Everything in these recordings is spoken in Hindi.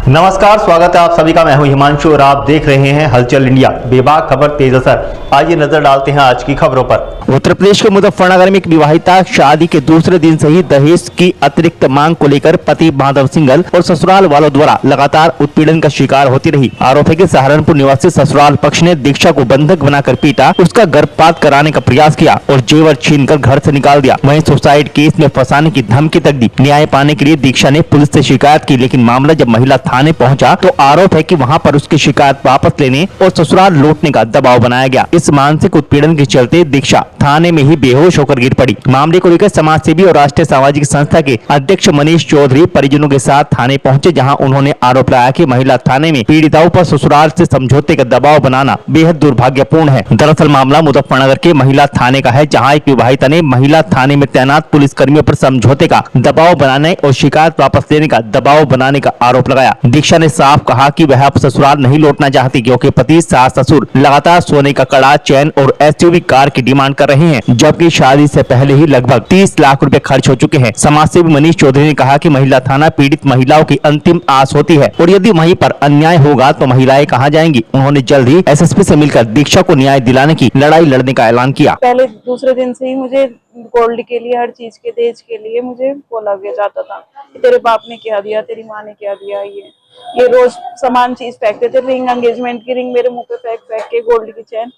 नमस्कार, स्वागत है आप सभी का। मैं हूं हिमांशु और आप देख रहे हैं हलचल इंडिया। बेबाक खबर तेज असर। आइए नजर डालते हैं आज की खबरों पर। उत्तर प्रदेश के मुजफ्फरनगर में एक विवाहिता शादी के दूसरे दिन से ही दहेज की अतिरिक्त मांग को लेकर पति माधव सिंघल और ससुराल वालों द्वारा लगातार उत्पीड़न का शिकार होती रही। आरोप है कि सहारनपुर निवासी ससुराल पक्ष ने दीक्षा को बंधक बनाकर पीटा, उसका गर्भपात कराने का प्रयास किया और जेवर छीनकर घर से निकाल दिया। वहीं सुसाइड केस में फंसाने की धमकी तक दी। न्याय पाने के लिए दीक्षा ने पुलिस से शिकायत की, लेकिन मामला जब महिला थाने पहुंचा तो आरोप है कि वहां पर उसकी शिकायत वापस लेने और ससुराल लौटने का दबाव बनाया गया। इस मानसिक उत्पीड़न के चलते दीक्षा थाने में ही बेहोश होकर गिर पड़ी। मामले को लेकर समाज सेवी और राष्ट्रीय सामाजिक संस्था के अध्यक्ष मनीष चौधरी परिजनों के साथ थाने पहुंचे, जहां उन्होंने आरोप लगाया कि महिला थाने में पीड़िताओं पर ससुराल से समझौते का दबाव बनाना बेहद दुर्भाग्यपूर्ण है। दरअसल मामला मुजफ्फरनगर के महिला थाने का है, जहाँ एक विवाहिता ने महिला थाने में तैनात पुलिस कर्मियों पर समझौते का दबाव बनाने और शिकायत वापस लेने का दबाव बनाने का आरोप लगाया। दीक्षा ने साफ कहा कि वह अब ससुराल नहीं लौटना चाहती, क्योंकि पति सास ससुर लगातार सोने का कड़ा, चैन और एसयूवी कार की डिमांड कर रहे हैं, जबकि शादी से पहले ही लगभग 30 लाख रुपए खर्च हो चुके हैं। समाज सेवी मनीष चौधरी ने कहा कि महिला थाना पीड़ित महिलाओं की अंतिम आस होती है और यदि वहीं पर अन्याय होगा तो महिलाएं कहां जाएंगी। उन्होंने जल्द ही एसएसपी से मिलकर दीक्षा को न्याय दिलाने की लड़ाई लड़ने का ऐलान किया। पहले दूसरे दिन से ही मुझे गोल्ड के लिए, हर चीज के दहेज के लिए मुझे बोला गया जाता था कि तेरे बाप ने क्या दिया, तेरी माँ ने क्या दिया। ये रोज समान चीज फेंकते थे। रिंग, एंगेजमेंट की रिंग मेरे मुंह पे फेंक फेंक के, गोल्ड की चैन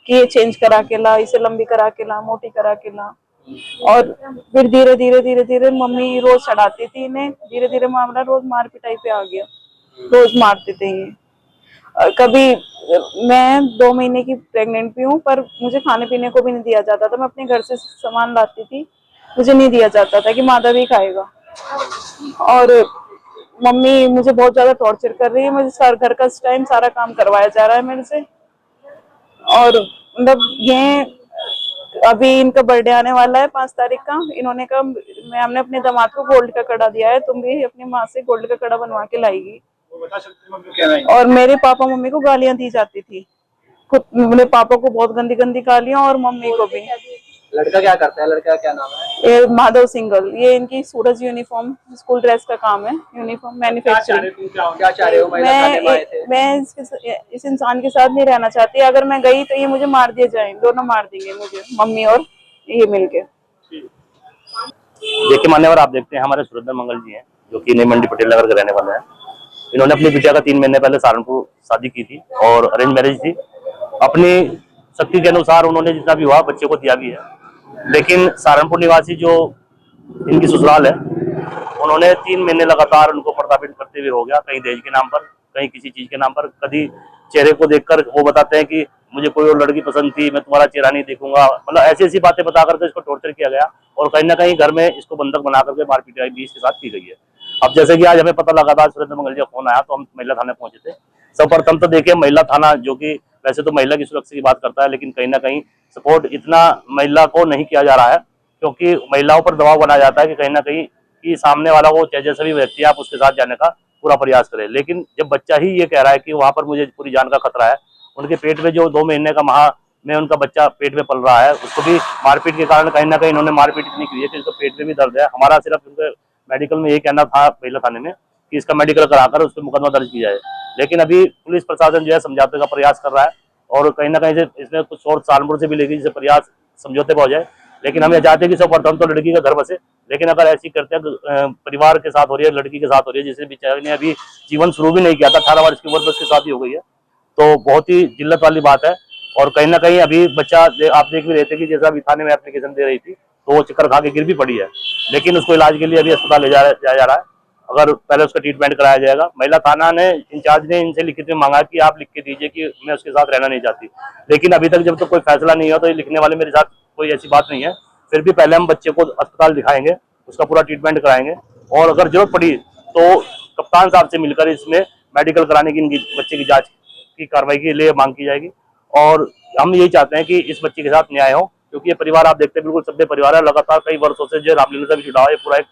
कि ये चेंज करा के ला, इसे लंबी करा के ला, मोटी करा के ला। और फिर धीरे धीरे धीरे धीरे मम्मी रोज चढ़ाती थी इन्हें। धीरे धीरे मामला रोज मार पिटाई पे आ गया। रोज मारते थे ये। कभी मैं 2 महीने की प्रेग्नेंट भी हूँ, पर मुझे खाने पीने को भी नहीं दिया जाता था। मैं अपने घर से सामान लाती थी, मुझे नहीं दिया जाता था कि माधव ही खाएगा। और मम्मी मुझे बहुत ज्यादा टॉर्चर कर रही है। मुझे सर घर का इस टाइम सारा काम करवाया जा रहा है मेरे से। और मतलब ये अभी इनका बर्थडे आने वाला है 5 तारीख का। इन्होंने कहा मैं हमने अपने दामाद को गोल्ड का कड़ा दिया है, तुम भी अपनी माँ से गोल्ड का कड़ा बनवा के लाएगी। और मेरे पापा मम्मी को गालियां दी जाती थी। खुद मेरे पापा को बहुत गंदी गंदी गालियां और मम्मी को भी। लड़का क्या करता है? लड़का का क्या नाम है? ये माधव सिंघल। ये इनकी सूरज यूनिफॉर्म स्कूल ड्रेस का काम है, यूनिफॉर्म मैन्युफैक्चरिंग। क्या चाह रहे हो? मैं इस इंसान के साथ नहीं रहना चाहती। अगर मैं गई तो ये मुझे मार दिए जाए, दोनों मार देंगे मुझे, मम्मी और ये मिलके। देखिए मान्यवर, आप देखते हैं हमारे सुरेंद्र मंगल जी हैं, जो कि नई मंडी पटेल नगर के रहने वाले हैं। इन्होंने अपनी बिटिया का 3 महीने पहले सहारनपुर शादी की थी और अरेंज मैरिज थी। अपनी शक्ति के अनुसार उन्होंने जितना भी हुआ बच्चे को दिया भी है, लेकिन सहारनपुर निवासी जो इनकी ससुराल है, उन्होंने 3 महीने लगातार उनको प्रताड़ित करते हुए हो गया। कहीं दहेज के नाम पर, कहीं किसी चीज के नाम पर। कभी चेहरे को देखकर वो बताते हैं कि मुझे कोई और लड़की पसंद थी, मैं तुम्हारा चेहरा नहीं देखूंगा। मतलब ऐसी ऐसी बातें बता करके इसको टॉर्चर किया गया और कहीं ना कहीं घर में इसको बंधक बना करके मारपीट भी इसके साथ की गई है। अब जैसे कि आज हमें पता लगा था, सुरेंद्र मंगल जी का फोन आया तो हम महिला थाने पहुंचे थे। सर्वप्रथम तो देखिए, महिला थाना जो कि वैसे तो महिला की सुरक्षा की बात करता है, लेकिन कहीं ना कहीं सपोर्ट इतना महिला को नहीं किया जा रहा है, क्योंकि महिलाओं पर दबाव बनाया जाता है कि कहीं ना कहीं कि सामने वाला वो जैसे भी व्यक्ति है आप उसके साथ जाने का पूरा प्रयास करें। लेकिन जब बच्चा ही ये कह रहा है कि वहां पर मुझे पूरी जान का खतरा है, उनके पेट में जो 2 महीने का माह में उनका बच्चा पेट में पल रहा है, उसको भी मारपीट के कारण कहीं ना कहीं इन्होंने मारपीट इतनी की है कि इसको पेट में भी दर्द है। हमारा सिर्फ उनके मेडिकल में ये कहना था महिला थाने में कि इसका मेडिकल कराकर उस पर मुकदमा दर्ज किया जाए, लेकिन अभी पुलिस प्रशासन जो है समझौते का प्रयास कर रहा है और कहीं ना कहीं इसमें कुछ और सहारनपुर से भी लेगी जिसे प्रयास समझौते पर हो जाए। लेकिन हम ये चाहते हैं कि सर्वप्रथम तो लड़की का घर बसे, लेकिन अगर ऐसी करते हैं परिवार के साथ हो रही है, लड़की के साथ हो रही है, जिसे बेचारे ने अभी जीवन शुरू भी नहीं किया था, 18 वर्ष की उम्र में उसकी शादी हो गई है, तो बहुत ही जिल्लत वाली बात है। और कहीं ना कहीं अभी बच्चा आप देख भी रहे थे कि जैसा अभी थाने में एप्लीकेशन दे रही थी तो वो चक्कर खा के गिर भी पड़ी है, लेकिन उसको इलाज के लिए अभी अस्पताल ले जाया जा रहा है। अगर पहले उसका ट्रीटमेंट कराया जाएगा। महिला थाना ने इंचार्ज ने इनसे लिखित में मांगा कि आप लिख के दीजिए कि मैं उसके साथ रहना नहीं चाहती, लेकिन अभी तक जब तक कोई फैसला नहीं हुआ तो ये लिखने वाले मेरे साथ कोई ऐसी बात नहीं है। फिर भी पहले हम बच्चे को अस्पताल दिखाएंगे, उसका पूरा ट्रीटमेंट कराएंगे और अगर जरूरत पड़ी तो कप्तान साहब से मिलकर इसमें मेडिकल कराने की, इनकी बच्चे की जाँच की कार्रवाई के लिए मांग की जाएगी। और हम यही चाहते हैं कि इस बच्चे के साथ न्याय हो, क्योंकि ये परिवार आप देखते हैं बिल्कुल सभ्य परिवार है। लगातार कई वर्षों से जो रामलीला से भी जुड़ा हुआ है, पूरा एक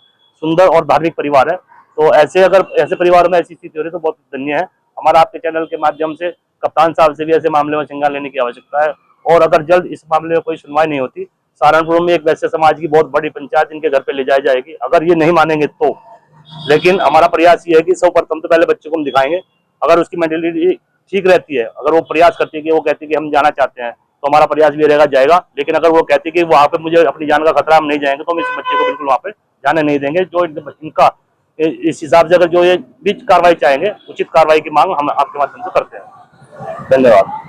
सुंदर और धार्मिक परिवार है। तो ऐसे परिवार में ऐसी स्थिति हो रही है तो बहुत धन्य है। हमारा आपके चैनल के माध्यम से कप्तान साहब से भी ऐसे मामले में संज्ञान लेने की आवश्यकता है, और अगर जल्द इस मामले में कोई सुनवाई नहीं होती, सहारनपुर में एक वैश्य समाज की बहुत बड़ी पंचायत इनके घर पे ले जाई जाएगी। अगर ये नहीं मानेंगे तो लेकिन हमारा प्रयास ये है कि सर्वप्रथम तो पहले बच्चे को हम दिखाएंगे, अगर उसकी मेंटलिटी ठीक रहती है, अगर वो प्रयास करती है कि वो कहती है कि हम जाना चाहते हैं, तो हमारा प्रयास भी रहेगा, जाएगा। लेकिन अगर वो कहती है कि वहाँ पे मुझे अपनी जान का खतरा, हम नहीं जाएंगे, तो हम इस बच्चे को बिल्कुल वहाँ पे जाने नहीं देंगे। जो इनका इस हिसाब से अगर जो ये बीच कार्रवाई चाहेंगे, उचित कार्रवाई की मांग हम आपके माध्यम से करते हैं। धन्यवाद।